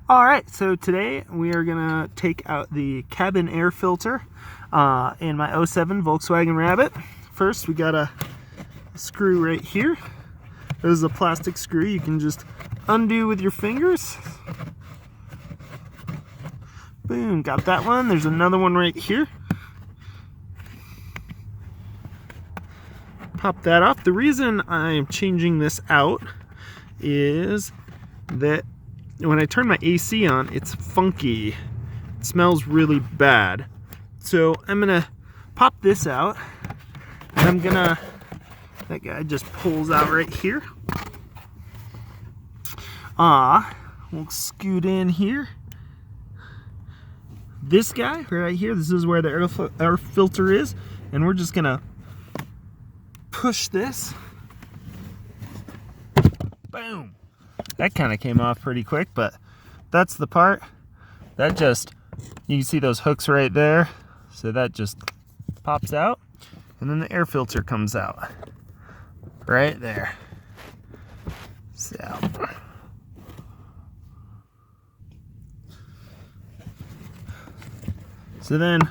All right, so today we are gonna take out the cabin air filter in my 07 Volkswagen Rabbit. First, we got a screw right here. This is a plastic screw you can just undo with your fingers. Boom, got that one. There's another one right here. Pop that off. The reason I'm changing this out is that when I turn my AC on, it's funky. It smells really bad. So I'm gonna pop this out, and that guy just pulls out right here. We'll scoot in here. This guy right here, this is where the air filter is, and we're just gonna push this. Boom. That kind of came off pretty quick, but that's the part that just, you can see those hooks right there, so that just pops out, and then the air filter comes out right there. So then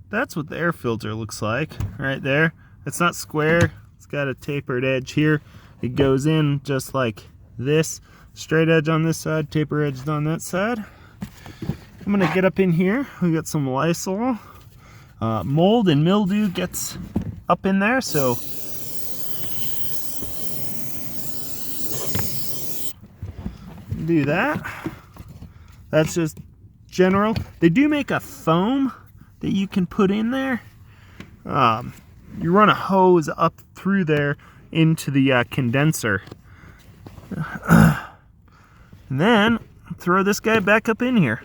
that's what the air filter looks like right there. It's not square, it's got a tapered edge here. It goes in just like this. Straight edge on this side, taper edged on that side. I'm gonna get up in here. We got some Lysol. Mold and mildew gets up in there, so do that. That's just general. They do make a foam that you can put in there. You run a hose up through there into the condenser. And then throw this guy back up in here.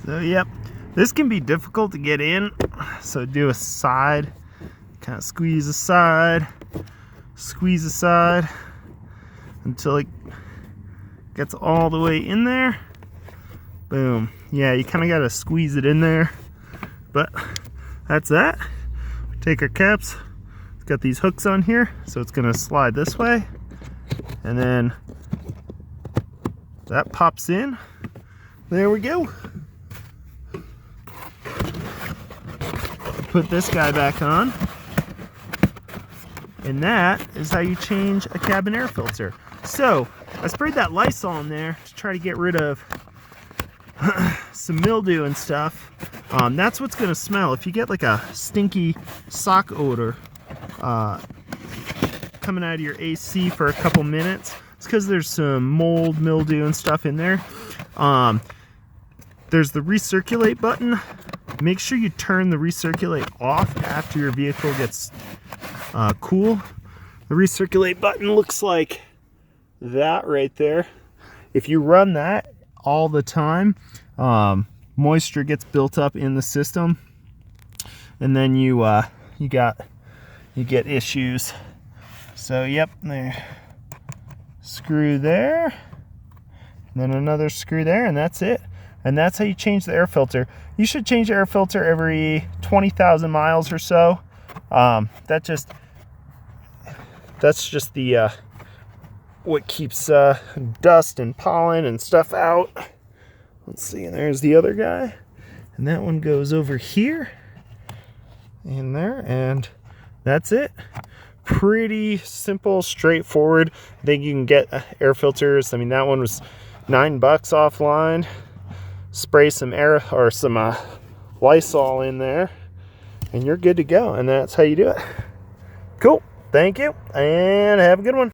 So yep, this can be difficult to get in. So do a side, kind of squeeze aside until it gets all the way in there. Boom. Yeah, you kind of got to squeeze it in there. But that's that. Take our caps. It's got these hooks on here, so it's going to slide this way. And then that pops in. There we go. Put this guy back on. And that is how you change a cabin air filter. So I sprayed that Lysol in there to try to get rid of some mildew and stuff. That's what's gonna smell. If you get like a stinky sock odor coming out of your AC for a couple minutes, it's because there's some mold, mildew, and stuff in there. There's the recirculate button. Make sure you turn the recirculate off after your vehicle gets cool. The recirculate button looks like that right there. If you run that all the time, moisture gets built up in the system, and then you get issues. So yep, there, screw there, and then another screw there, and that's it. And that's how you change the air filter. You should change the air filter every 20,000 miles or so. That's just the what keeps dust and pollen and stuff out. Let's see, and there's the other guy, and that one goes over here in there, and that's it. Pretty simple, straightforward. I think you can get air filters. I mean, that one was $9 offline. Spray some air or some Lysol in there, and you're good to go. And that's how you do it. Cool. Thank you, and have a good one.